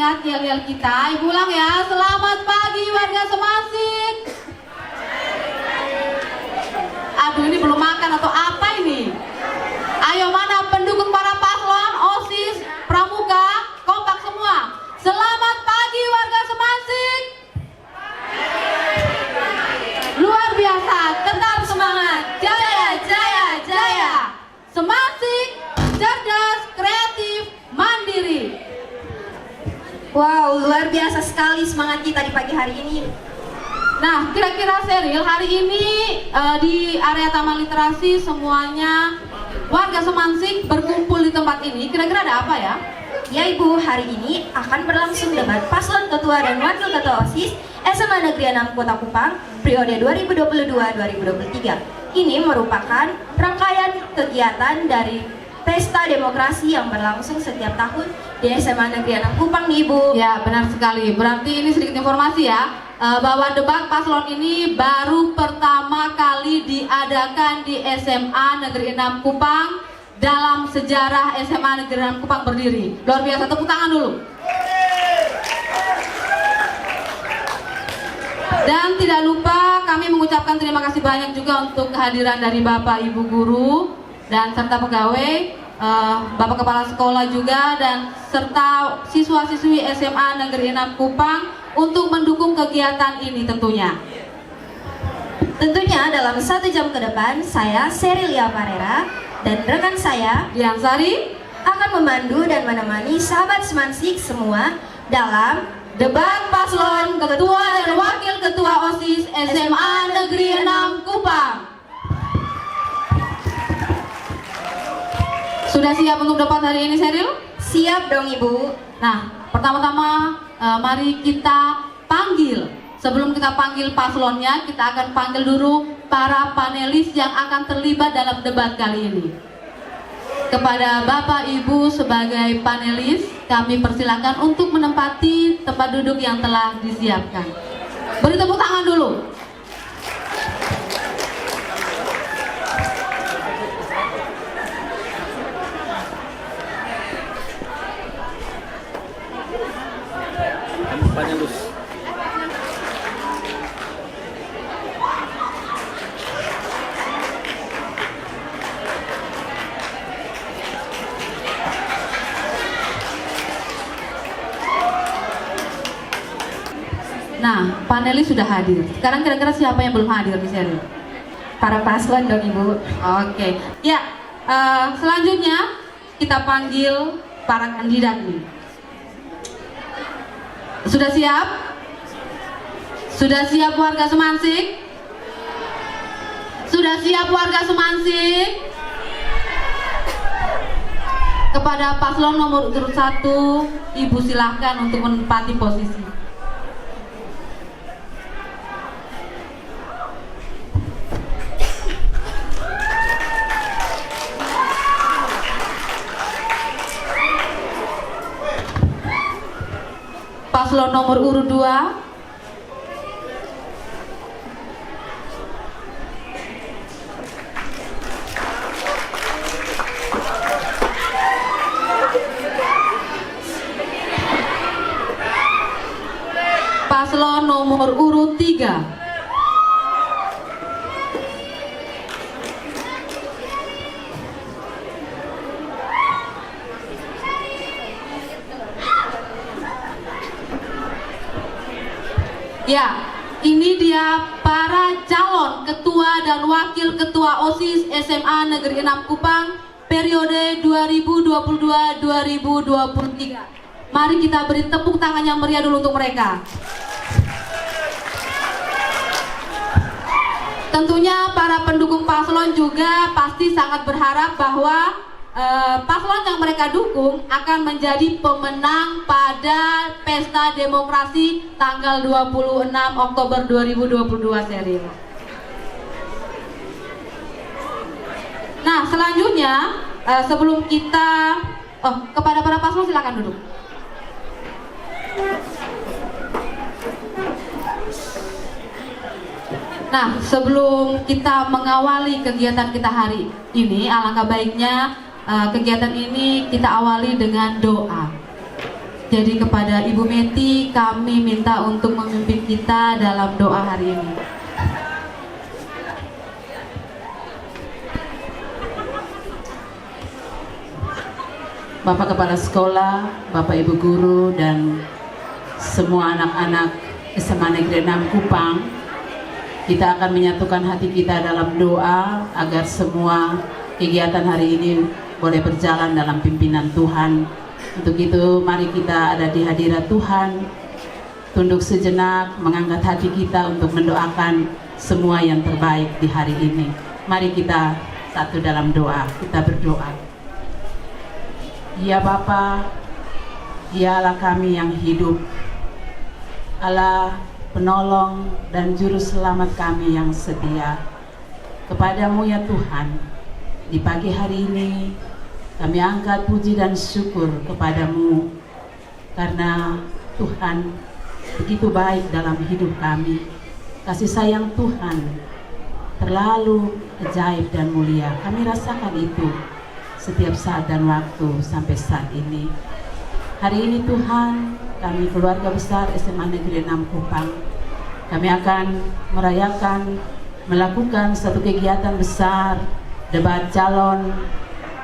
semangat yel-yel kita. Ibu ulang ya. Selamat pagi warga Semansik. Aduh, ini belum makan atau apa ini? Ayo, mana pendukung para paslon, OSIS, Pramuka, kompak semua. Selamat pagi warga Semansik. Luar biasa, tetap semangat. Jaya, jaya, jaya. Semansik, cerdas, kreatif, mandiri. Wow, luar biasa sekali semangat kita di pagi hari ini. Nah, kira-kira Seril, hari ini di area Taman Literasi semuanya warga Semansik berkumpul di tempat ini. Kira-kira ada apa ya? Ya Ibu, hari ini akan berlangsung debat paslon ketua dan wakil ketua OSIS SMA Negeri 6 Kota Kupang periode 2022-2023. Ini merupakan rangkaian kegiatan dari Pesta Demokrasi yang berlangsung setiap tahun di SMA Negeri 6 Kupang nih Ibu. Ya, benar sekali. Berarti ini sedikit informasi ya, bahwa debat paslon ini baru pertama kali diadakan di SMA Negeri 6 Kupang dalam sejarah SMA Negeri 6 Kupang berdiri. Luar biasa, tepuk tangan dulu. Dan tidak lupa kami mengucapkan terima kasih banyak juga untuk kehadiran dari Bapak Ibu guru dan serta pegawai, Bapak Kepala Sekolah juga, dan serta siswa-siswi SMA Negeri 6 Kupang untuk mendukung kegiatan ini tentunya. Tentunya dalam 1 jam ke depan, saya Serilia Parera dan rekan saya Dian Sari akan memandu dan menemani sahabat Semansik semua dalam debat paslon ketua dan wakil ketua OSIS SMA Negeri 6 Kupang. Sudah siap untuk debat hari ini, Seril? Siap dong Ibu. Nah, pertama-tama mari kita panggil. Sebelum kita panggil paslonnya, kita akan panggil dulu para panelis yang akan terlibat dalam debat kali ini. Kepada Bapak Ibu sebagai panelis, kami persilakan untuk menempati tempat duduk yang telah disiapkan. Beri tepuk tangan dulu. Nah, panelis sudah hadir. Sekarang kira-kira siapa yang belum hadir di sini? Para paslon dong Ibu. Oke. Ya, selanjutnya kita panggil para kandidat nih. Sudah siap? Sudah siap warga Semansik? Sudah siap warga Semansik? Kepada paslon nomor urut 1, Ibu silahkan untuk menempati posisi. Paslon nomor urut 2, paslon nomor urut 3. Ya, ini dia para calon ketua dan wakil ketua OSIS SMA Negeri 6 Kupang periode 2022-2023. Mari kita beri tepuk tangan yang meriah dulu untuk mereka. Tentunya para pendukung paslon juga pasti sangat berharap bahwa paslon yang mereka dukung akan menjadi pemenang pada Pesta Demokrasi tanggal 26 Oktober 2022 Seril. Nah, selanjutnya sebelum kita kepada para paslon silakan duduk. Nah, sebelum kita mengawali kegiatan kita hari ini, alangkah baiknya kegiatan ini kita awali dengan doa. Jadi kepada Ibu Meti kami minta untuk memimpin kita dalam doa hari ini. Bapak Kepala Sekolah, Bapak Ibu Guru, dan semua anak-anak SMA Negeri 6 Kupang, kita akan menyatukan hati kita dalam doa agar semua kegiatan hari ini boleh berjalan dalam pimpinan Tuhan. Untuk itu mari kita ada di hadirat Tuhan, tunduk sejenak, mengangkat hati kita untuk mendoakan semua yang terbaik di hari ini. Mari kita satu dalam doa, kita berdoa. Ya Bapa, ya Allah kami yang hidup, Allah penolong dan juru selamat kami yang setia. Kepadamu ya Tuhan, di pagi hari ini kami angkat puji dan syukur kepadamu, karena Tuhan begitu baik dalam hidup kami. Kasih sayang Tuhan terlalu ajaib dan mulia. Kami rasakan itu setiap saat dan waktu sampai saat ini. Hari ini Tuhan, kami keluarga besar SMA Negeri 6 Kupang, kami akan melakukan satu kegiatan besar, debat calon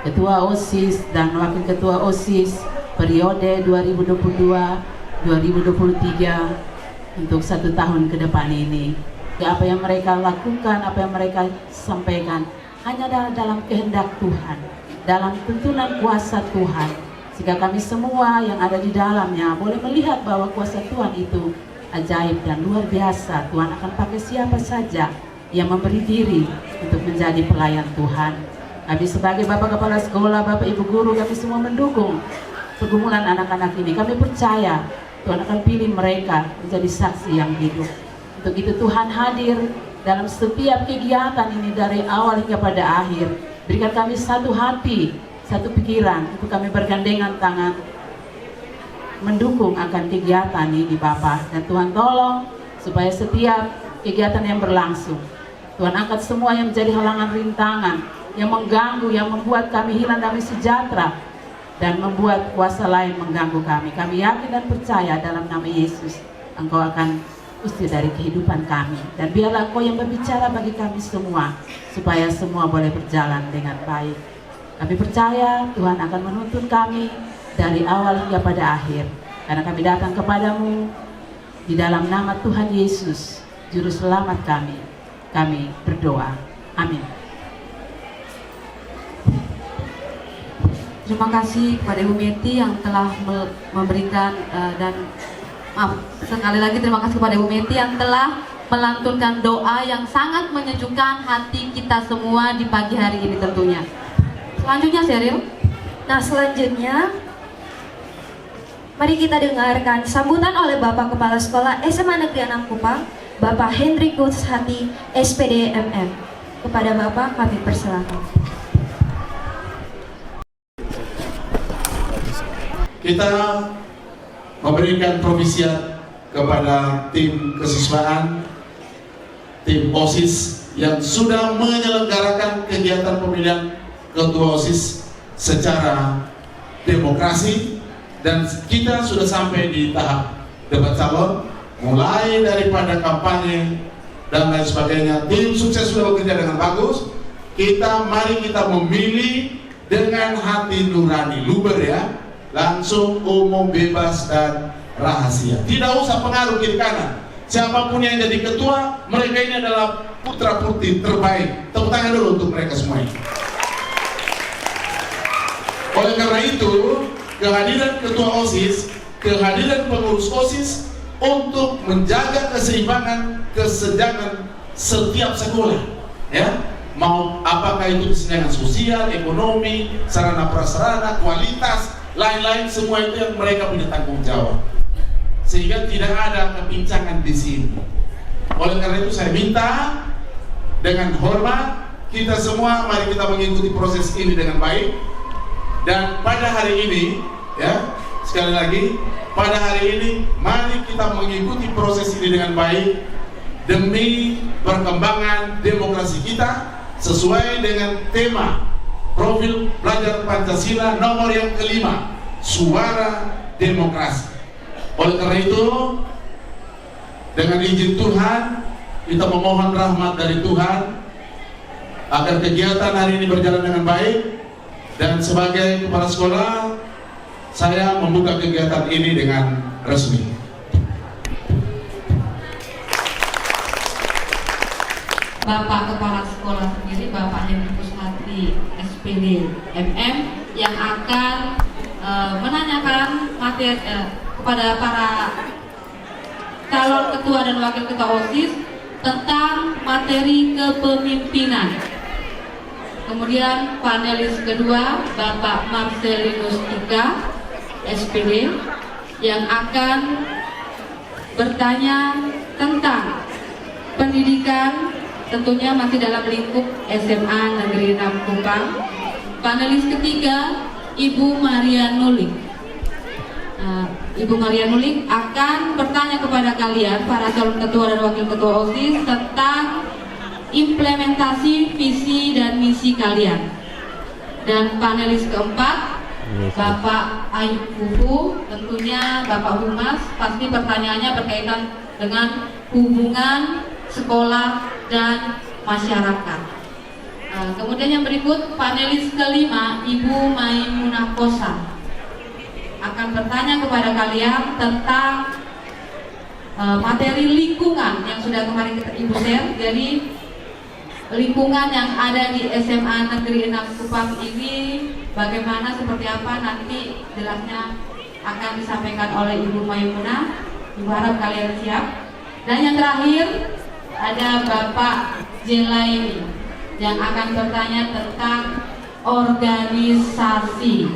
Ketua OSIS dan Wakil Ketua OSIS periode 2022-2023 untuk 1 tahun ke depan ini. Apa yang mereka lakukan, apa yang mereka sampaikan hanya dalam kehendak Tuhan, dalam tuntunan kuasa Tuhan, sehingga kami semua yang ada di dalamnya boleh melihat bahwa kuasa Tuhan itu ajaib dan luar biasa. Tuhan akan pakai siapa saja yang memberi diri untuk menjadi pelayan Tuhan. Kami sebagai Bapak Kepala Sekolah, Bapak Ibu Guru, kami semua mendukung pergumulan anak-anak ini. Kami percaya Tuhan akan pilih mereka menjadi saksi yang hidup. Untuk itu Tuhan hadir dalam setiap kegiatan ini dari awal hingga pada akhir. Berikan kami satu hati, satu pikiran untuk kami bergandengan tangan mendukung akan kegiatan ini Bapak. Dan Tuhan tolong supaya setiap kegiatan yang berlangsung, Tuhan angkat semua yang menjadi halangan rintangan, yang mengganggu, yang membuat kami hilang damai sejahtera dan membuat kuasa lain mengganggu kami. Kami yakin dan percaya dalam nama Yesus Engkau akan usir dari kehidupan kami, dan biarlah Engkau yang berbicara bagi kami semua supaya semua boleh berjalan dengan baik. Kami percaya Tuhan akan menuntun kami dari awal hingga pada akhir, karena kami datang kepadamu di dalam nama Tuhan Yesus Juru Selamat kami berdoa. Amin. Terima kasih kepada Ibu Meti yang telah memberikan dan maaf, sekali lagi terima kasih kepada Ibu Meti yang telah melantunkan doa yang sangat menyejukkan hati kita semua di pagi hari ini tentunya. Selanjutnya Sheryl. Nah selanjutnya mari kita dengarkan sambutan oleh Bapak Kepala Sekolah SMA Negeri 6 Kupang, Bapak Hendrik Hati, SPD MM. Kepada Bapak kami persilakan. Kita memberikan provisiat kepada tim kesiswaan, tim OSIS yang sudah menyelenggarakan kegiatan pemilihan ketua OSIS secara demokrasi, dan kita sudah sampai di tahap debat calon, mulai daripada kampanye dan lain sebagainya. Tim sukses sudah bekerja dengan bagus. Mari kita memilih dengan hati nurani, luber ya, langsung, umum, bebas dan rahasia. Tidak usah pengaruh kiri kanan. Siapapun yang jadi ketua, mereka ini adalah putra putri terbaik. Tepuk tangan dulu untuk mereka semua ini. Oleh karena itu, kehadiran ketua OSIS, kehadiran pengurus OSIS untuk menjaga keseimbangan, kesenjangan setiap sekolah, ya, mau apakah itu kesenjangan sosial, ekonomi, sarana prasarana, kualitas, lain-lain, semua itu yang mereka punya tanggung jawab, sehingga tidak ada kepincangan di sini. Oleh karena itu saya minta dengan hormat kita semua, mari kita mengikuti proses ini dengan baik. Dan pada hari ini, ya, sekali lagi, pada hari ini mari kita mengikuti proses ini dengan baik demi perkembangan demokrasi kita sesuai dengan tema Profil Pelajar Pancasila nomor yang kelima, suara demokrasi. Oleh karena itu, dengan izin Tuhan, kita memohon rahmat dari Tuhan agar kegiatan hari ini berjalan dengan baik, dan sebagai kepala sekolah saya membuka kegiatan ini dengan resmi. Bapak Kepala Sekolah sendiri, Bapak Hendri Kusnati, SPD MM, yang akan menanyakan materi kepada para calon ketua dan wakil ketua OSIS tentang materi kepemimpinan. Kemudian panelis kedua, Bapak Marcelinus Ika, SPD, yang akan bertanya tentang pendidikan, tentunya masih dalam lingkup SMA Negeri 6 Kupang. Panelis ketiga, Ibu Maria Nuling. Ibu Maria Nuling akan bertanya kepada kalian, para calon ketua dan wakil ketua OSIS, tentang implementasi visi dan misi kalian. Dan panelis keempat, Bapak Ayub Fufu, tentunya Bapak Humas, pasti pertanyaannya berkaitan dengan hubungan sekolah dan masyarakat. Kemudian yang berikut, panelis kelima, Ibu Maimunah Kosa, akan bertanya kepada kalian tentang materi lingkungan yang sudah kemarin Ibu share. Jadi lingkungan yang ada di SMA Negeri 6 Kupang ini bagaimana, seperti apa, nanti jelasnya akan disampaikan oleh Ibu Maimunah. Ibu harap kalian siap. Dan yang terakhir ada Bapak Jelaini yang akan bertanya tentang organisasi.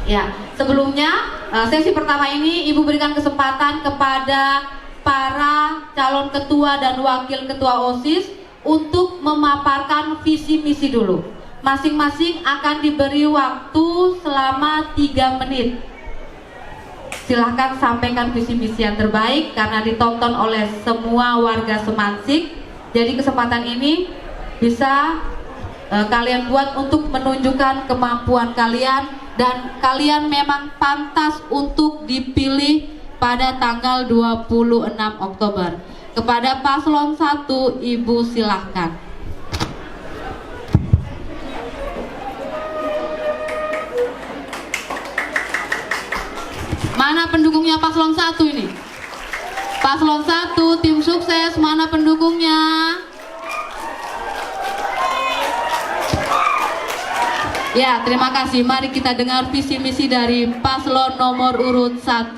Ya, sebelumnya sesi pertama ini Ibu berikan kesempatan kepada para calon ketua dan wakil ketua OSIS untuk memaparkan visi misi dulu. Masing-masing akan diberi waktu selama 3 menit. Silahkan sampaikan visi misi yang terbaik karena ditonton oleh semua warga Semansik. Jadi kesempatan ini bisa kalian buat untuk menunjukkan kemampuan kalian, dan kalian memang pantas untuk dipilih pada tanggal 26 Oktober. Kepada paslon 1, Ibu silahkan. Mana pendukungnya paslon 1 ini? Paslon 1, tim sukses, mana pendukungnya? Ya, terima kasih. Mari kita dengar visi misi dari paslon nomor urut 1.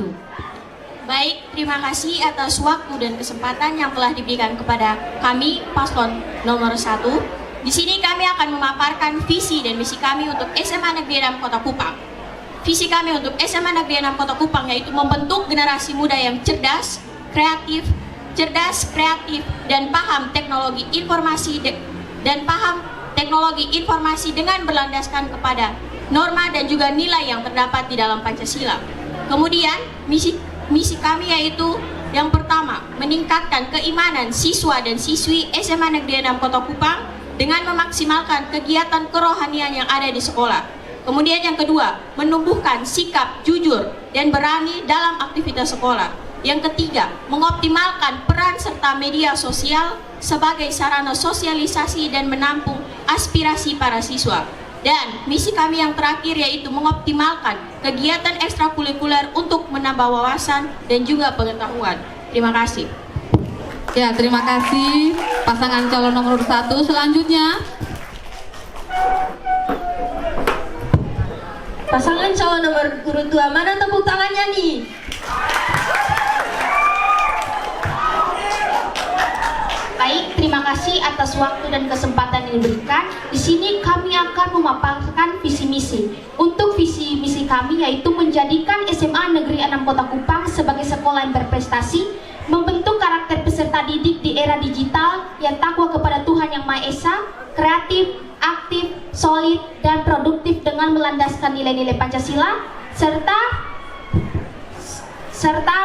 Baik, terima kasih atas waktu dan kesempatan yang telah diberikan kepada kami paslon nomor 1. Di sini kami akan memaparkan visi dan misi kami untuk SMA Negeri 6 Kota Kupang. Visi kami untuk SMA Negeri 6 Kota Kupang yaitu membentuk generasi muda yang cerdas, kreatif, dan paham teknologi informasi dengan berlandaskan kepada norma dan juga nilai yang terdapat di dalam Pancasila. Kemudian misi kami yaitu yang pertama, meningkatkan keimanan siswa dan siswi SMA Negeri 6 Kota Kupang dengan memaksimalkan kegiatan kerohanian yang ada di sekolah. Kemudian yang kedua, menumbuhkan sikap jujur dan berani dalam aktivitas sekolah. Yang ketiga, mengoptimalkan peran serta media sosial sebagai sarana sosialisasi dan menampung aspirasi para siswa. Dan misi kami yang terakhir yaitu mengoptimalkan kegiatan ekstrakurikuler untuk menambah wawasan dan juga pengetahuan. Terima kasih. Ya, terima kasih pasangan calon nomor 1. Selanjutnya, Pasangan calon nomor urut 2, mana tepuk tangannya nih? Baik, terima kasih atas waktu dan kesempatan yang diberikan. Di sini kami akan memaparkan visi misi. Untuk visi misi kami yaitu menjadikan SMA Negeri 6 Kota Kupang sebagai sekolah yang berprestasi, membentuk karakter peserta didik di era digital yang takwa kepada Tuhan Yang Maha Esa, kreatif, aktif, solid, dan produktif dengan melandaskan nilai-nilai Pancasila, serta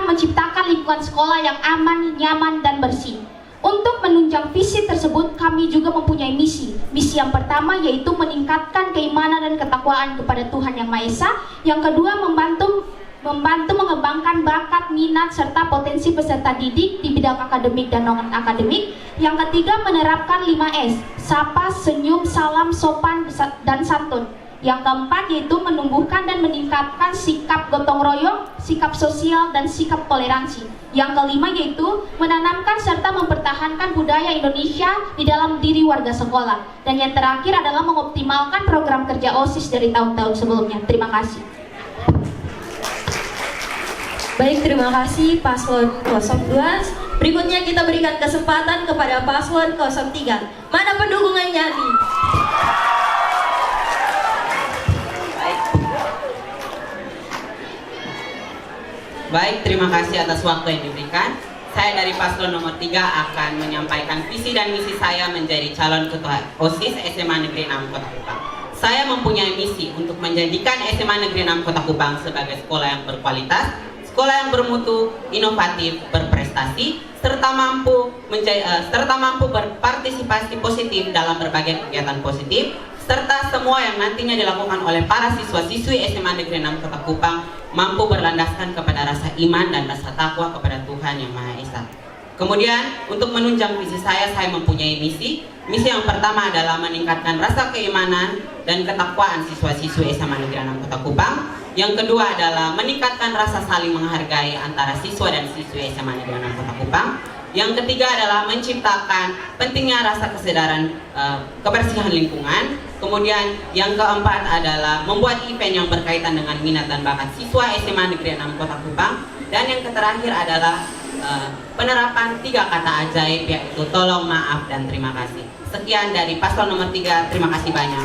menciptakan lingkungan sekolah yang aman, nyaman, dan bersih. Untuk menunjang visi tersebut, kami juga mempunyai misi. Misi yang pertama yaitu meningkatkan keimanan dan ketakwaan kepada Tuhan Yang Maha Esa. Yang kedua, membantu mengembangkan bakat, minat, serta potensi peserta didik di bidang akademik dan non-akademik. Yang ketiga, menerapkan 5S, sapa, senyum, salam, sopan, dan santun. Yang keempat yaitu menumbuhkan dan meningkatkan sikap gotong royong, sikap sosial, dan sikap toleransi. Yang kelima yaitu menanamkan serta mempertahankan budaya Indonesia di dalam diri warga sekolah. Dan yang terakhir adalah mengoptimalkan program kerja OSIS dari tahun-tahun sebelumnya. Terima kasih. Baik, terima kasih paslon 02. Berikutnya kita berikan kesempatan kepada paslon 03. Mana pendukungannya nih? Baik, terima kasih atas waktu yang diberikan. Saya dari paslon nomor 3 akan menyampaikan visi dan misi saya menjadi calon ketua OSIS SMA Negeri 6 Kota Kupang. Saya mempunyai misi untuk menjadikan SMA Negeri 6 Kota Kupang sebagai sekolah yang berkualitas, sekolah yang bermutu, inovatif, berprestasi, serta mampu berpartisipasi positif dalam berbagai kegiatan positif, serta semua yang nantinya dilakukan oleh para siswa-siswi SMA Negeri 6 Kota Kupang mampu berlandaskan kepada rasa iman dan rasa takwa kepada Tuhan Yang Maha Esa. Kemudian, untuk menunjang visi saya mempunyai misi. Misi yang pertama adalah meningkatkan rasa keimanan dan ketakwaan siswa-siswi SMA Negeri 6 Kota Kupang. Yang kedua adalah meningkatkan rasa saling menghargai antara siswa dan siswi SMA Negeri 6 Kota Kupang. Yang ketiga adalah menciptakan pentingnya rasa kesadaran kebersihan lingkungan. Kemudian yang keempat adalah membuat event yang berkaitan dengan minat dan bakat siswa SMA Negeri 6 Kota Kupang. Dan yang terakhir adalah penerapan 3 kata ajaib, yaitu tolong, maaf, dan terima kasih. Sekian dari paslon nomor 3, terima kasih banyak.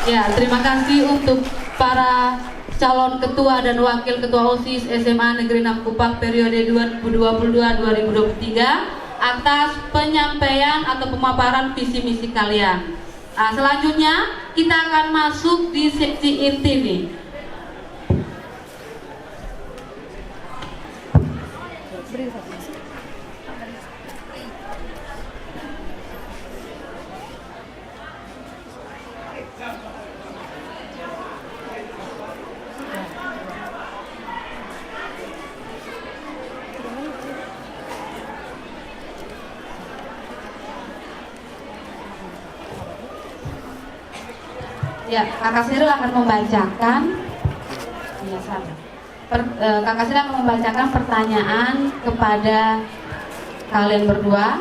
Ya, terima kasih untuk para calon ketua dan wakil ketua OSIS SMA Negeri 6 Kupang periode 2022-2023 atas penyampaian atau pemaparan visi misi kalian. Selanjutnya kita akan masuk di seksi inti nih. Ya, Kakak Siril akan membacakan. Ya, Kakak Siril akan membacakan pertanyaan kepada kalian berdua.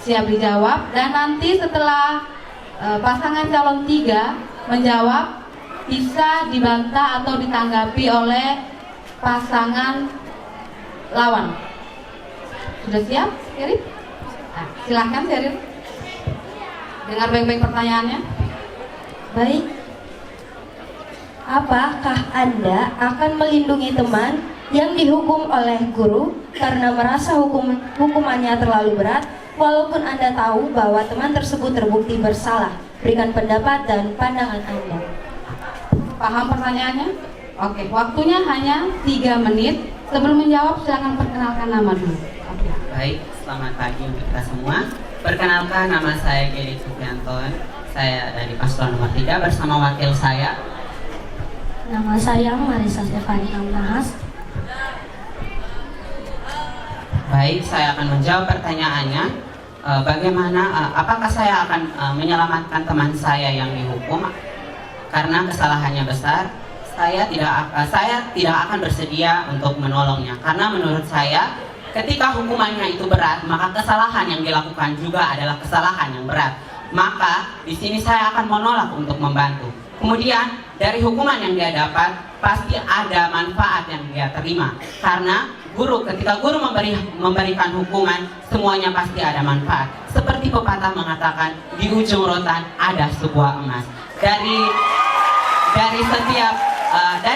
Siap dijawab, dan nanti setelah pasangan calon 3 menjawab, bisa dibantah atau ditanggapi oleh pasangan lawan. Sudah siap, Siril? Nah, silahkan Siril. Dengar baik-baik pertanyaannya. Baik. Apakah Anda akan melindungi teman yang dihukum oleh guru karena merasa hukumannya terlalu berat, walaupun Anda tahu bahwa teman tersebut terbukti bersalah? Berikan pendapat dan pandangan Anda. Paham pertanyaannya? Oke, waktunya hanya 3 menit. Sebelum menjawab, silakan perkenalkan nama dulu. Oke. Baik, selamat pagi untuk kita semua. Perkenalkan, nama saya Geri Suprianton. Saya dari paslon nomor 3 bersama wakil saya. Nama saya Marisa Stefani Amnahas. Baik, saya akan menjawab pertanyaannya. Apakah saya akan menyelamatkan teman saya yang dihukum karena kesalahannya besar? Saya tidak akan bersedia untuk menolongnya, karena menurut saya ketika hukumannya itu berat, maka kesalahan yang dilakukan juga adalah kesalahan yang berat. Maka di sini saya akan menolak untuk membantu. Kemudian dari hukuman yang dia dapat pasti ada manfaat yang dia terima, karena ketika guru memberikan hukuman, semuanya pasti ada manfaat. Seperti pepatah mengatakan, di ujung rotan ada sebuah emas. Dari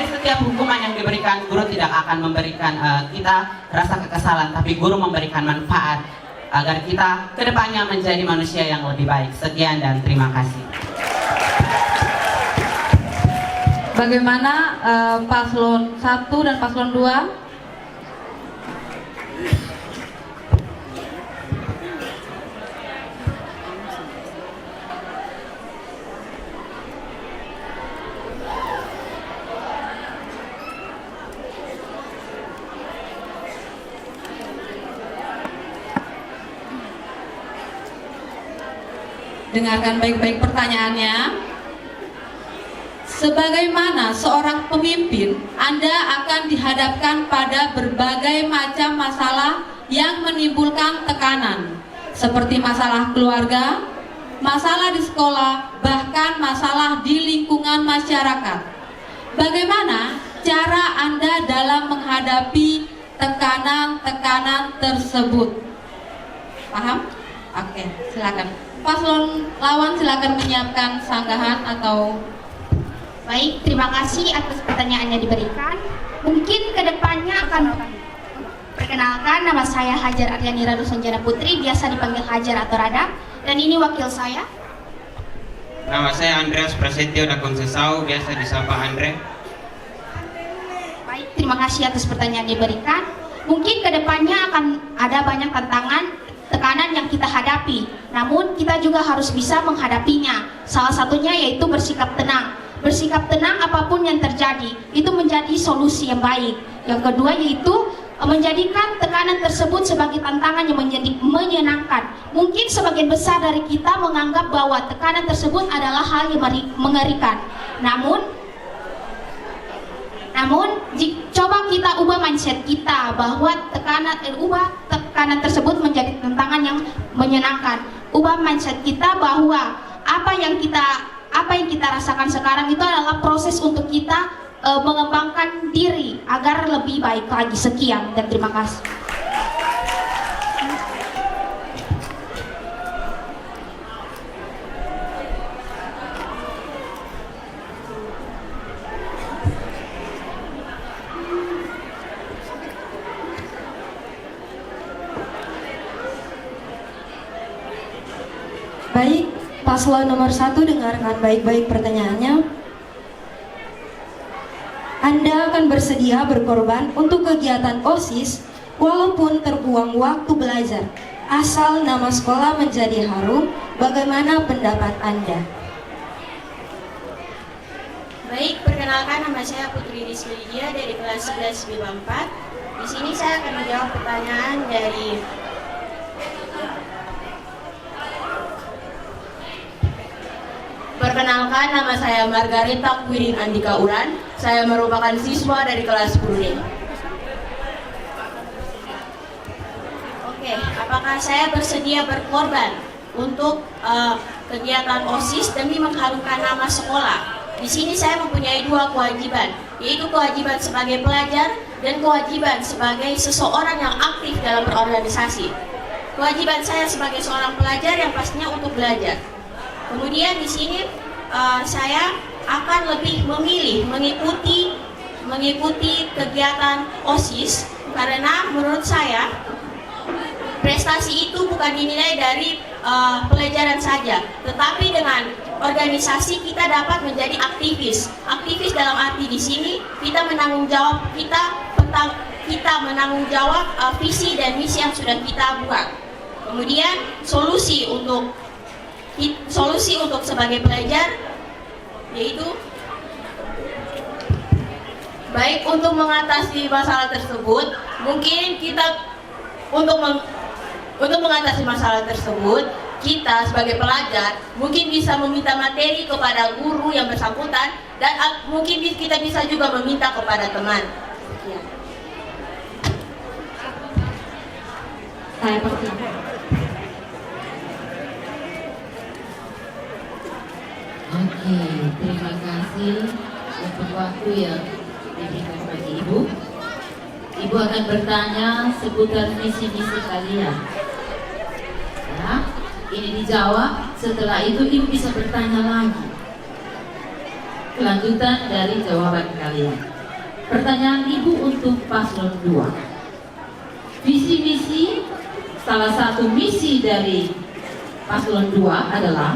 setiap hukuman yang diberikan, guru tidak akan memberikan kita rasa kekesalan, tapi guru memberikan manfaat agar kita kedepannya menjadi manusia yang lebih baik. Sekian dan terima kasih. Bagaimana paslon 1 dan paslon 2? Dengarkan baik-baik pertanyaannya. Sebagaimana seorang pemimpin, Anda akan dihadapkan pada berbagai macam masalah yang menimbulkan tekanan, seperti masalah keluarga, masalah di sekolah, bahkan masalah di lingkungan masyarakat. Bagaimana cara Anda dalam menghadapi tekanan-tekanan tersebut? Paham? Oke, silakan. Paslon lawan silakan menyiapkan sanggahan atau. Baik, terima kasih atas pertanyaannya diberikan. Mungkin kedepannya akan perkenalkan, nama saya Hajar Aryani Radu Sanjana Putri, biasa dipanggil Hajar atau Rada, dan ini wakil saya. Nama saya Andreas Prasetyo Dakonsesau, biasa disapa Andre. Baik, terima kasih atas pertanyaan diberikan. Mungkin kedepannya akan ada banyak tantangan, tekanan yang kita hadapi. Namun kita juga harus bisa menghadapinya. Salah satunya yaitu bersikap tenang. Bersikap tenang apapun yang terjadi, itu menjadi solusi yang baik. Yang kedua yaitu menjadikan tekanan tersebut sebagai tantangan yang menyenangkan. Mungkin sebagian besar dari kita menganggap bahwa tekanan tersebut adalah hal yang mengerikan. Namun coba kita ubah mindset kita bahwa tekanan tersebut menjadi tantangan yang menyenangkan. Ubah mindset kita bahwa apa yang kita rasakan sekarang itu adalah proses untuk kita mengembangkan diri agar lebih baik lagi. Sekian dan terima kasih. Baik, paslon nomor 1 dengarkan baik-baik pertanyaannya. Anda akan bersedia berkorban untuk kegiatan OSIS walaupun terbuang waktu belajar, asal nama sekolah menjadi harum. Bagaimana pendapat Anda? Baik, perkenalkan nama saya Putri Rizky Lydia dari kelas 11 BIPA 4. Di sini saya akan menjawab pertanyaan dari Perkenalkan, nama saya Margarita Quirin Andika Uran. Saya merupakan siswa dari kelas 10D. Oke, apakah saya bersedia berkorban untuk kegiatan OSIS demi mengharumkan nama sekolah? Di sini saya mempunyai dua kewajiban, yaitu kewajiban sebagai pelajar dan kewajiban sebagai seseorang yang aktif dalam berorganisasi. Kewajiban saya sebagai seorang pelajar yang pastinya untuk belajar. Kemudian di sini saya akan lebih memilih mengikuti kegiatan OSIS karena menurut saya prestasi itu bukan dinilai dari pelajaran saja, tetapi dengan organisasi kita dapat menjadi aktivis. Aktivis dalam arti di sini kita menanggung jawab visi dan misi yang sudah kita buat. Kemudian solusi untuk sebagai pelajar yaitu baik untuk mengatasi masalah tersebut, mungkin kita untuk mengatasi masalah tersebut kita sebagai pelajar mungkin bisa meminta materi kepada guru yang bersangkutan dan mungkin kita bisa juga meminta kepada teman. Sekian. Saya persilakan. Oke, terima kasih untuk waktu yang diberikan bagi Ibu. Ibu akan bertanya seputar misi-misi kalian. Ya, ini dijawab, setelah itu Ibu bisa bertanya lagi. Kelanjutan dari jawaban kalian. Pertanyaan Ibu untuk paslon 2. Visi-misi, salah satu misi dari paslon 2 adalah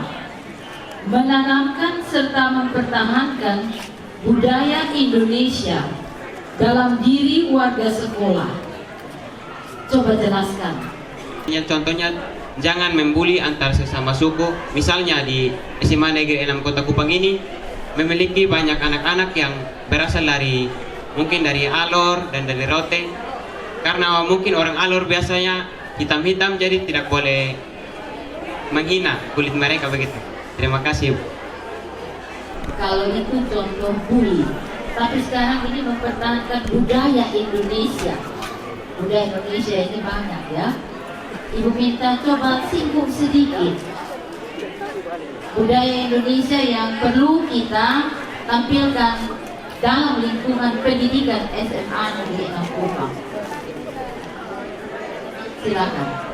menanamkan serta mempertahankan budaya Indonesia dalam diri warga sekolah. Coba jelaskan. Contohnya, jangan membuli antar sesama suku. Misalnya di SMA Negeri 6 Kota Kupang ini memiliki banyak anak-anak yang berasal mungkin dari Alor dan dari Rote. Karena mungkin orang Alor biasanya hitam-hitam, jadi tidak boleh menghina kulit mereka begitu. Terima kasih, Bu. Kalau itu contoh bully, tapi sekarang ini mempertahankan budaya Indonesia. Budaya Indonesia ini banyak ya. Ibu minta coba singgung sedikit budaya Indonesia yang perlu kita tampilkan dalam lingkungan pendidikan SMA Negeri 6 Kupang. Silakan.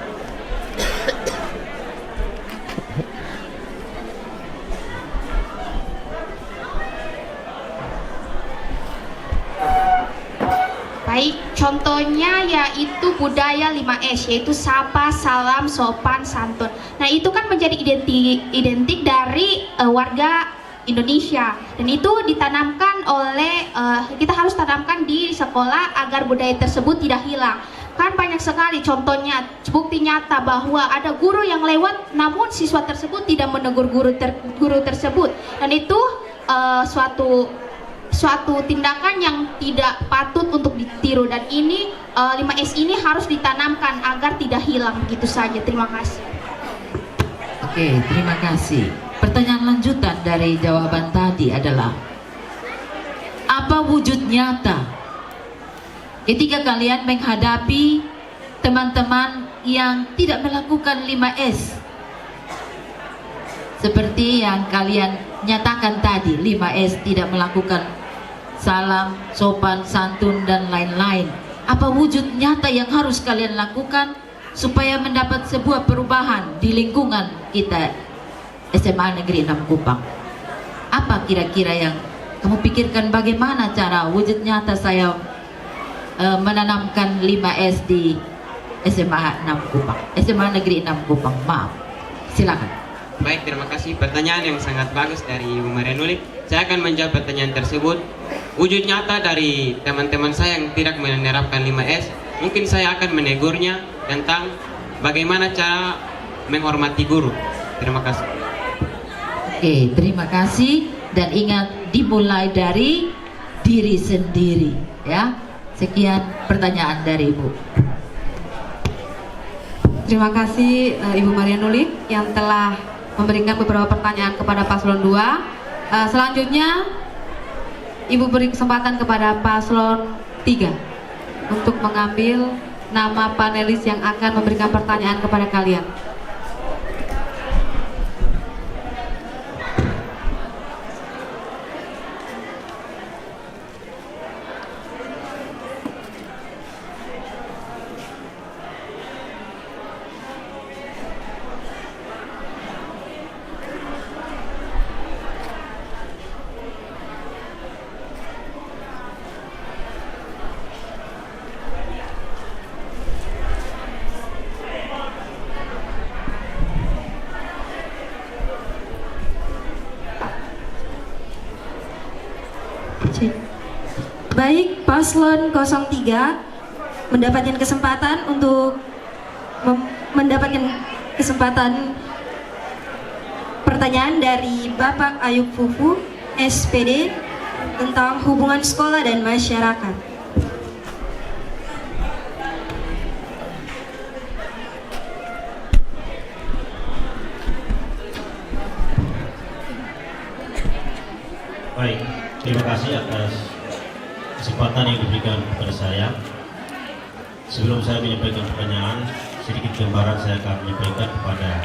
Baik, contohnya yaitu budaya 5S, yaitu sapa, salam, sopan, santun. Nah, itu kan menjadi identik dari warga Indonesia, dan itu ditanamkan oleh kita harus tanamkan di sekolah agar budaya tersebut tidak hilang. Kan banyak sekali contohnya, bukti nyata bahwa ada guru yang lewat namun siswa tersebut tidak menegur guru tersebut, dan itu suatu tindakan yang tidak patut untuk ditiru, dan ini 5S ini harus ditanamkan agar tidak hilang begitu saja. Terima kasih. Oke, terima kasih. Pertanyaan lanjutan dari jawaban tadi adalah, apa wujud nyata ketika kalian menghadapi teman-teman yang tidak melakukan 5S? Seperti yang kalian nyatakan tadi, 5S tidak melakukan salam, sopan, santun, dan lain-lain. Apa wujud nyata yang harus kalian lakukan supaya mendapat sebuah perubahan di lingkungan kita SMA Negeri 6 Kupang? Apa kira-kira yang kamu pikirkan, bagaimana cara wujud nyata saya menanamkan 5S di SMA 6 Kupang, SMA Negeri 6 Kupang? Maaf, silakan. Baik, terima kasih. Pertanyaan yang sangat bagus dari Ibu Maria Nuli. Saya akan menjawab pertanyaan tersebut. Wujud nyata dari teman-teman saya yang tidak menerapkan 5S, mungkin saya akan menegurnya tentang bagaimana cara menghormati guru. Terima kasih. Oke, terima kasih, dan ingat dimulai dari diri sendiri ya. Sekian pertanyaan dari Ibu. Terima kasih Ibu Maria Nuli yang telah memberikan beberapa pertanyaan kepada Paslon 2. Selanjutnya Ibu beri kesempatan kepada Paslon 3 untuk mengambil nama panelis yang akan memberikan pertanyaan kepada kalian. Baik, Paslon 03 mendapatkan kesempatan untuk mendapatkan kesempatan pertanyaan dari Bapak Ayub Fufu, SPD, tentang hubungan sekolah dan masyarakat. Baik, terima kasih atas kesempatan yang diberikan kepada saya. Sebelum saya menyampaikan pertanyaan, sedikit gambaran saya akan menyampaikan kepada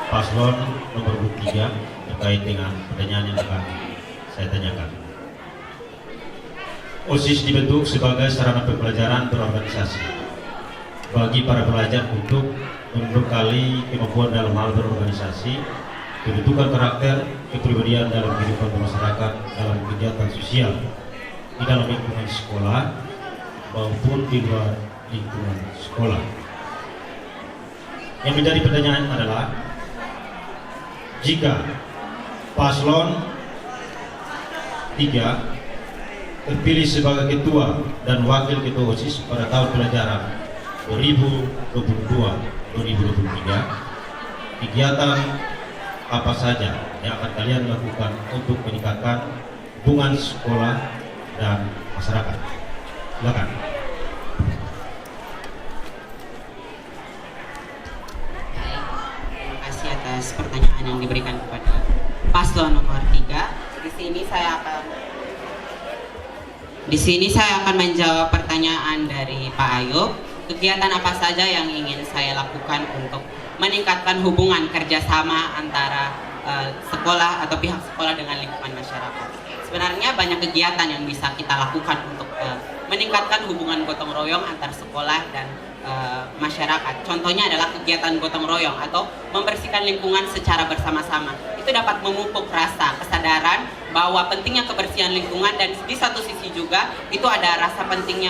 Paslon nomor 3 terkait dengan pertanyaan yang akan saya tanyakan. OSIS dibentuk sebagai sarana pembelajaran berorganisasi bagi para pelajar untuk membekali kemampuan dalam hal berorganisasi, pembentukan karakter, kepribadian dalam kehidupan masyarakat, dalam kegiatan sosial di dalam lingkungan sekolah maupun di luar lingkungan sekolah. Yang menjadi pertanyaan adalah, jika Paslon 3 terpilih sebagai ketua dan wakil ketua OSIS pada tahun pelajaran 2022-2023, kegiatan apa saja yang akan kalian lakukan untuk meningkatkan hubungan sekolah dan masyarakat? Silakan. Terima kasih. atas pertanyaan yang diberikan kepada paslon nomor 3. Di sini saya akan menjawab pertanyaan dari Pak Ayub. Kegiatan apa saja yang ingin saya lakukan untuk meningkatkan hubungan kerjasama antara sekolah atau pihak sekolah dengan lingkungan masyarakat? Sebenarnya banyak kegiatan yang bisa kita lakukan untuk meningkatkan hubungan gotong royong antar sekolah dan masyarakat. Contohnya adalah kegiatan gotong royong atau membersihkan lingkungan secara bersama-sama. Itu dapat memupuk rasa kesadaran bahwa pentingnya kebersihan lingkungan, dan di satu sisi juga itu ada rasa pentingnya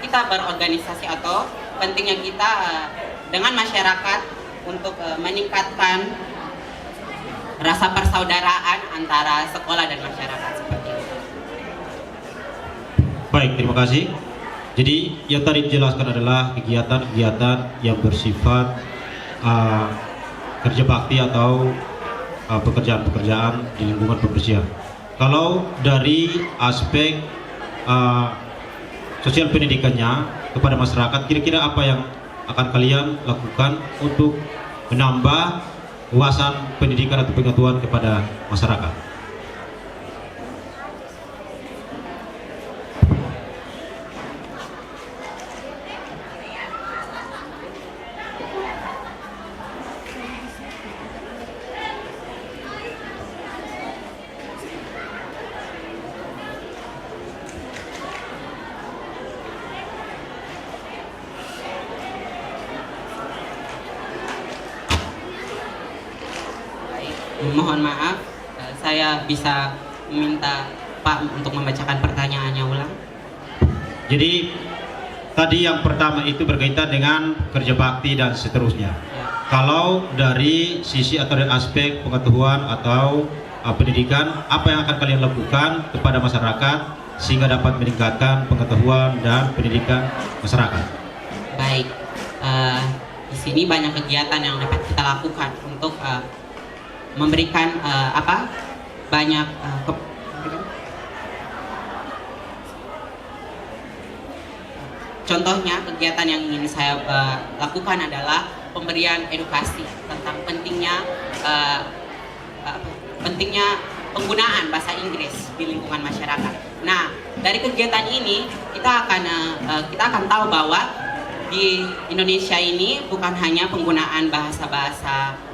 kita berorganisasi atau pentingnya kita dengan masyarakat untuk meningkatkan rasa persaudaraan antara sekolah dan masyarakat seperti itu. Baik, terima kasih. Jadi yang tadi dijelaskan adalah kegiatan-kegiatan yang bersifat kerja bakti atau pekerjaan-pekerjaan di lingkungan pembersihan. Kalau dari aspek sosial pendidikannya kepada masyarakat, kira-kira apa yang akan kalian lakukan untuk menambah wawasan pendidikan atau pengetahuan kepada masyarakat? Mohon maaf, saya bisa meminta Pak untuk membacakan pertanyaannya ulang. Jadi tadi yang pertama itu berkaitan dengan kerja bakti dan seterusnya. Kalau dari sisi atau dari aspek pengetahuan atau pendidikan, apa yang akan kalian lakukan kepada masyarakat sehingga dapat meningkatkan pengetahuan dan pendidikan masyarakat? Baik, di sini banyak kegiatan yang dapat kita lakukan untuk memberikan banyak contohnya kegiatan yang ingin saya lakukan adalah pemberian edukasi tentang pentingnya penggunaan bahasa Inggris di lingkungan masyarakat. Nah, dari kegiatan ini kita akan tahu bahwa di Indonesia ini bukan hanya penggunaan bahasa-bahasa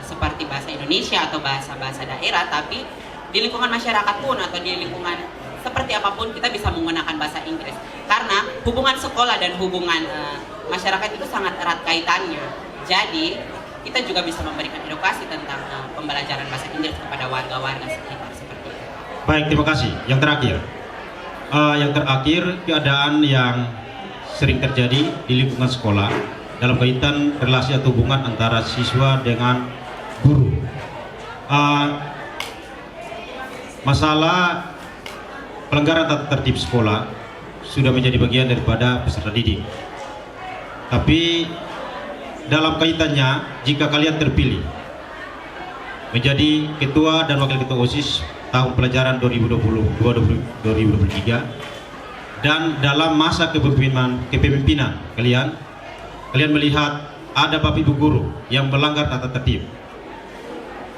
seperti bahasa Indonesia atau bahasa-bahasa daerah, tapi di lingkungan masyarakat pun atau di lingkungan seperti apapun kita bisa menggunakan bahasa Inggris, karena hubungan sekolah dan hubungan masyarakat itu sangat erat kaitannya. Jadi kita juga bisa memberikan edukasi tentang pembelajaran bahasa Inggris kepada warga-warga sekitar seperti itu. Baik, terima kasih. Yang terakhir keadaan yang sering terjadi di lingkungan sekolah dalam kaitan relasi atau hubungan antara siswa dengan guru. Masalah pelanggaran tata tertib sekolah sudah menjadi bagian daripada peserta didik. Tapi dalam kaitannya, jika kalian terpilih menjadi ketua dan wakil ketua OSIS tahun pelajaran 2022-2023, dan dalam masa kepemimpinan kalian melihat ada bapak ibu guru yang melanggar tata tertib,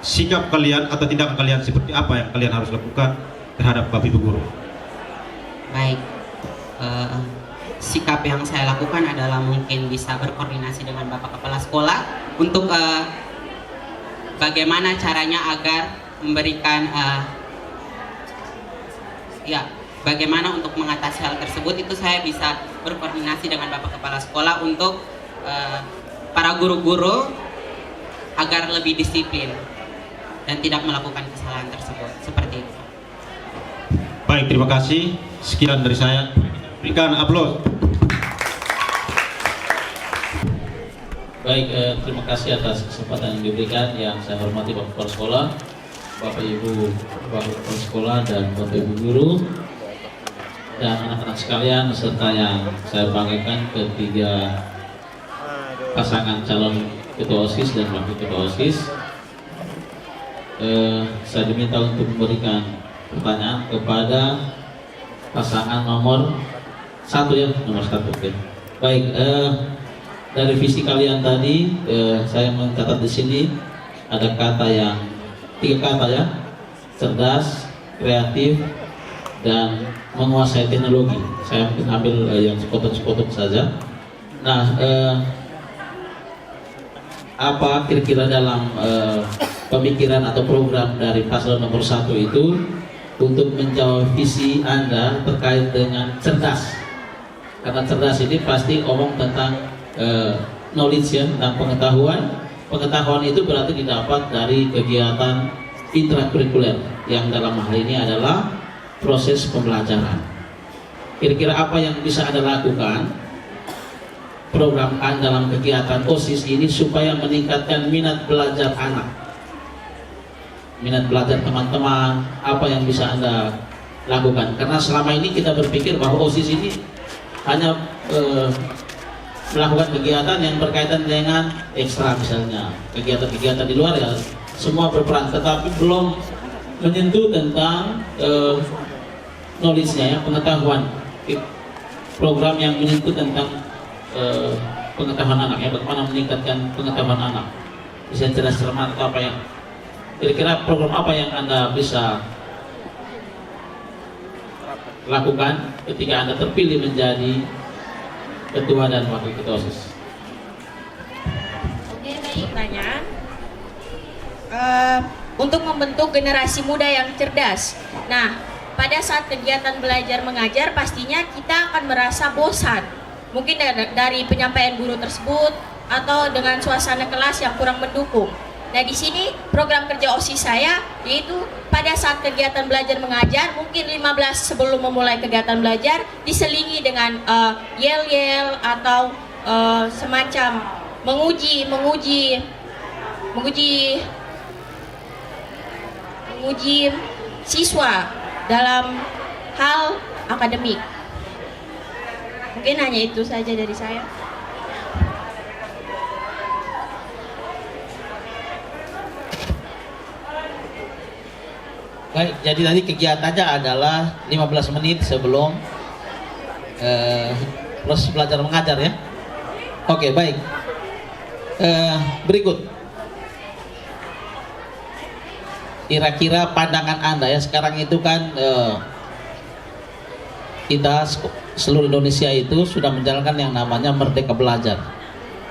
sikap kalian atau tindakan kalian seperti apa yang kalian harus lakukan terhadap bapak ibu guru? Baik, sikap yang saya lakukan adalah mungkin bisa berkoordinasi dengan bapak kepala sekolah untuk bagaimana caranya agar memberikan bagaimana untuk mengatasi hal tersebut. Itu saya bisa berkoordinasi dengan bapak kepala sekolah untuk para guru-guru agar lebih disiplin dan tidak melakukan kesalahan tersebut seperti itu. Baik, terima kasih. Sekian dari saya. Berikan aplaus. Baik, terima kasih atas kesempatan yang diberikan. Yang saya hormati Bapak Kepala Sekolah, Bapak Ibu Bapak Kepala Sekolah, dan Bapak Ibu Guru, dan anak-anak sekalian, serta yang saya banggakan ketiga pasangan calon ketua OSIS dan wakil ketua OSIS. Saya diminta untuk memberikan pertanyaan kepada pasangan nomor 1 ya, nomor 1. Oke. Baik, dari visi kalian tadi, saya mencatat di sini ada tiga kata ya, cerdas, kreatif, dan menguasai teknologi. Saya mungkin ambil yang sepotong-sepotong saja. Nah, apa kira-kira dalam pemikiran atau program dari paslon nomor 1 itu untuk menjawab visi Anda terkait dengan cerdas? Karena cerdas ini pasti omong tentang knowledge ya, tentang pengetahuan. Pengetahuan itu berarti didapat dari kegiatan intrakurikuler yang dalam hal ini adalah proses pembelajaran. Kira-kira apa yang bisa Anda lakukan program Anda dalam kegiatan OSIS ini supaya meningkatkan minat belajar anak, minat belajar teman-teman? Apa yang bisa Anda lakukan? Karena selama ini kita berpikir bahwa OSIS ini hanya melakukan kegiatan yang berkaitan dengan ekstra, misalnya kegiatan-kegiatan di luar ya, semua berperan, tetapi belum menyentuh tentang knowledge-nya ya, pengetahuan, program yang menyentuh tentang pengetahuan anak ya, bagaimana meningkatkan pengetahuan anak, bisa cerdas cermat atau apa yang kira-kira program apa yang Anda bisa lakukan ketika Anda terpilih menjadi ketua dan wakil ketua OSIS. Oke, baik. Pertanyaan untuk membentuk generasi muda yang cerdas. Nah, pada saat kegiatan belajar mengajar pastinya kita akan merasa bosan. Mungkin dari penyampaian guru tersebut atau dengan suasana kelas yang kurang mendukung. Nah, di sini program kerja OSIS saya yaitu pada saat kegiatan belajar mengajar mungkin 15 sebelum memulai kegiatan belajar diselingi dengan yel-yel atau semacam menguji siswa dalam hal akademik. Mungkin hanya itu saja dari saya. Baik, jadi tadi kegiatannya adalah 15 menit sebelum proses belajar mengajar ya. Oke, baik. Berikut. Kira-kira pandangan Anda ya, sekarang itu kan kita seluruh Indonesia itu sudah menjalankan yang namanya Merdeka Belajar.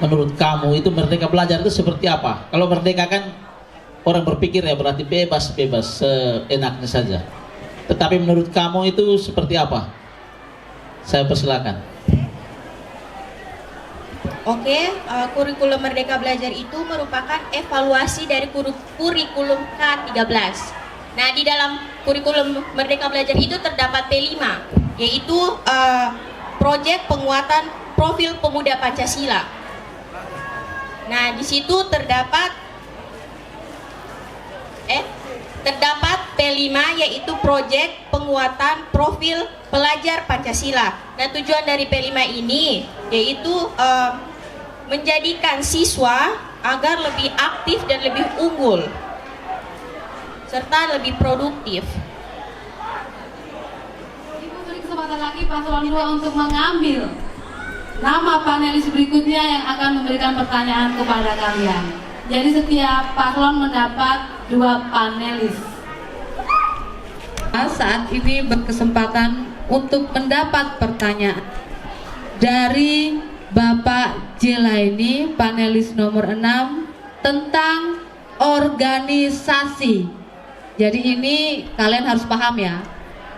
Menurut kamu itu Merdeka Belajar itu seperti apa? Kalau merdeka kan orang berpikir ya berarti bebas seenaknya saja. Tetapi menurut kamu itu seperti apa? Saya persilakan. Oke, kurikulum Merdeka Belajar itu merupakan evaluasi dari kurikulum K13. Nah, di dalam kurikulum Merdeka Belajar itu terdapat P5, yaitu proyek penguatan profil pemuda Pancasila. Nah, di situ terdapat P5 yaitu proyek penguatan profil pelajar Pancasila. Nah, tujuan dari P5 ini yaitu menjadikan siswa agar lebih aktif dan lebih unggul serta lebih produktif. Ibu beri kesempatan lagi paslon 2 untuk mengambil nama panelis berikutnya yang akan memberikan pertanyaan kepada kalian. Jadi setiap paslon mendapat 2 panelis. Saat ini berkesempatan untuk mendapat pertanyaan dari Bapak Jilaini, panelis nomor 6 tentang organisasi. Jadi ini kalian harus paham ya,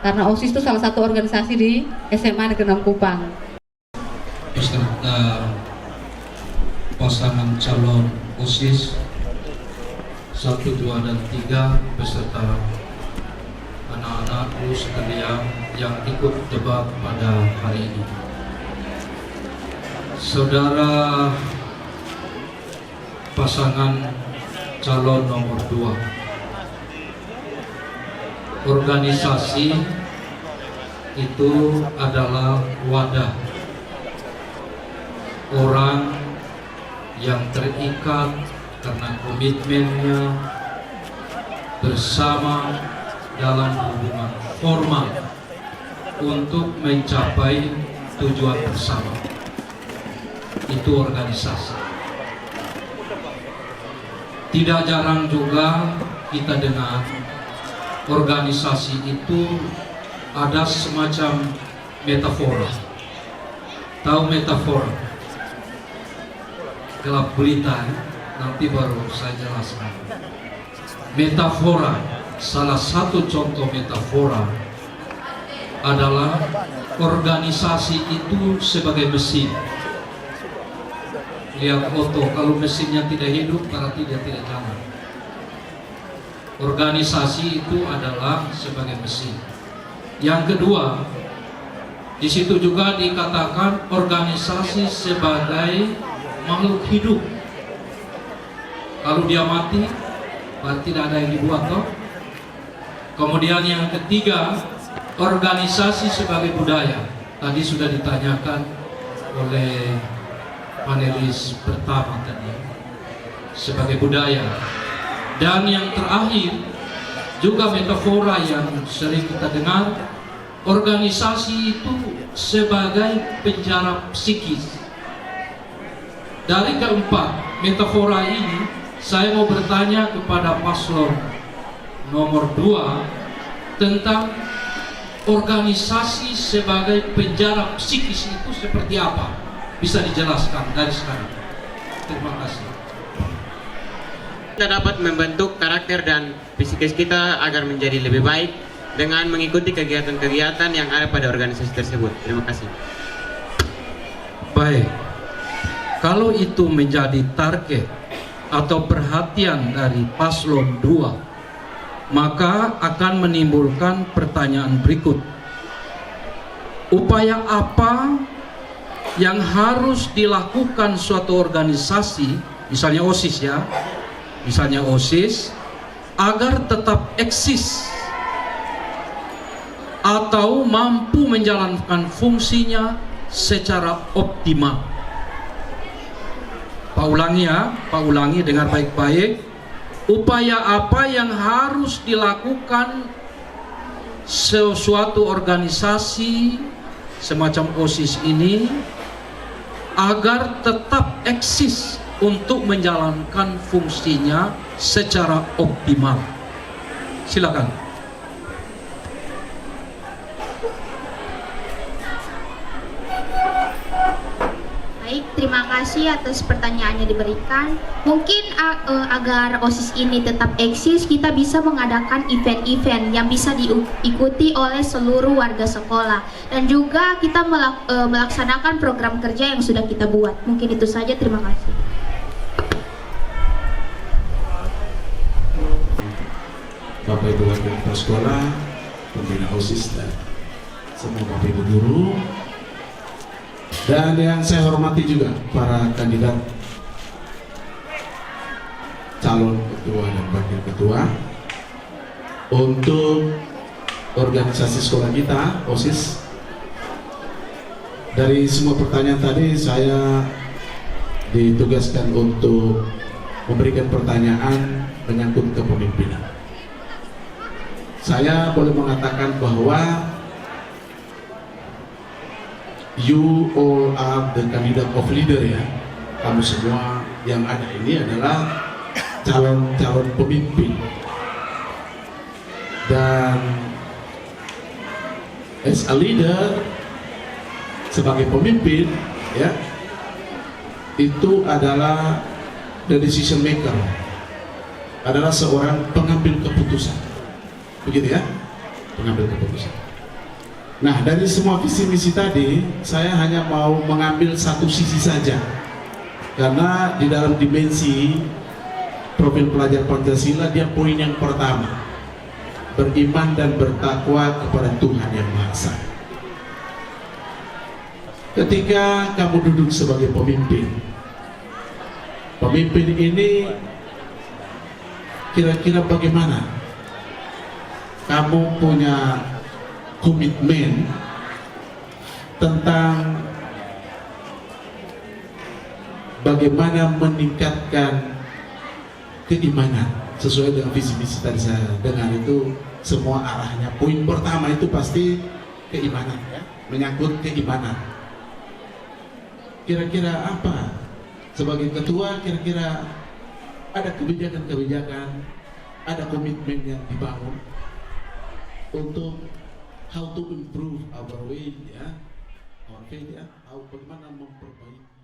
karena OSIS itu salah satu organisasi di SMA Negeri 6 Kupang. Beserta pasangan calon OSIS 1, 2, dan 3 beserta anak-anakku sekalian yang ikut debat pada hari ini. Saudara pasangan calon nomor 2, organisasi itu adalah wadah orang yang terikat karena komitmennya bersama dalam hubungan formal untuk mencapai tujuan bersama. Itu organisasi. Tidak jarang juga kita dengar organisasi itu ada semacam metafora. Tahu metafora? Gelap gulita, nanti baru saya jelaskan. Metafora, salah satu contoh metafora adalah organisasi itu sebagai mesin. Lihat Otto, kalau mesinnya tidak hidup berarti dia tidak jalan. Organisasi itu adalah sebagai mesin. Yang kedua, di situ juga dikatakan organisasi sebagai makhluk hidup. Kalau dia mati, berarti tidak ada yang dibuat, toh. Kemudian yang ketiga, organisasi sebagai budaya. Tadi sudah ditanyakan oleh panelis pertama tadi, sebagai budaya. Dan yang terakhir juga metafora yang sering kita dengar, organisasi itu sebagai penjara psikis. Dari keempat metafora ini, saya mau bertanya kepada paslon nomor 2 tentang organisasi sebagai penjara psikis itu seperti apa? Bisa dijelaskan dari sekarang. Terima kasih. Kita dapat membentuk karakter dan psikis kita agar menjadi lebih baik dengan mengikuti kegiatan-kegiatan yang ada pada organisasi tersebut. Terima kasih. Baik. Kalau itu menjadi target atau perhatian dari paslon 2, maka akan menimbulkan pertanyaan berikut. Upaya apa yang harus dilakukan suatu organisasi, misalnya OSIS ya, misalnya OSIS, agar tetap eksis atau mampu menjalankan fungsinya secara optimal. Pak ulangi ya, Pak ulangi dengar baik-baik. Upaya apa yang harus dilakukan sesuatu organisasi semacam OSIS ini agar tetap eksis untuk menjalankan fungsinya secara optimal? Silakan. Baik, terima kasih atas pertanyaannya diberikan. Mungkin agar OSIS ini tetap eksis, kita bisa mengadakan event-event yang bisa diikuti oleh seluruh warga sekolah. Dan juga kita melaksanakan program kerja yang sudah kita buat. Mungkin itu saja, terima kasih. Bapak Ibu Wakil Kepala Sekolah, pembina OSIS dan semua Bapak Ibu guru, dan yang saya hormati juga para kandidat calon ketua dan wakil ketua untuk organisasi sekolah kita OSIS. Dari semua pertanyaan tadi saya ditugaskan untuk memberikan pertanyaan menyangkut kepemimpinan. Saya boleh mengatakan bahwa you all are the candidate of leader ya. Kamu semua yang ada ini adalah calon-calon pemimpin. Dan as a leader, sebagai pemimpin ya, itu adalah the decision maker, adalah seorang pengambil keputusan. Begitu ya, pengambil keputusan. Nah, dari semua visi misi tadi, saya hanya mau mengambil satu sisi saja, karena di dalam dimensi profil pelajar Pancasila, dia poin yang pertama, beriman dan bertakwa kepada Tuhan Yang Maha Esa. Ketika kamu duduk sebagai pemimpin, pemimpin ini kira-kira bagaimana? Kamu punya komitmen tentang bagaimana meningkatkan keimanan sesuai dengan visi misi tadi saya dengar itu semua arahnya. Poin pertama itu pasti keimanan ya, menyangkut keimanan. Kira-kira apa sebagai ketua, kira-kira ada kebijakan-kebijakan, ada komitmen yang dibangun untuk how to improve our way, ya, our faith, ya, bagaimana memperbaiki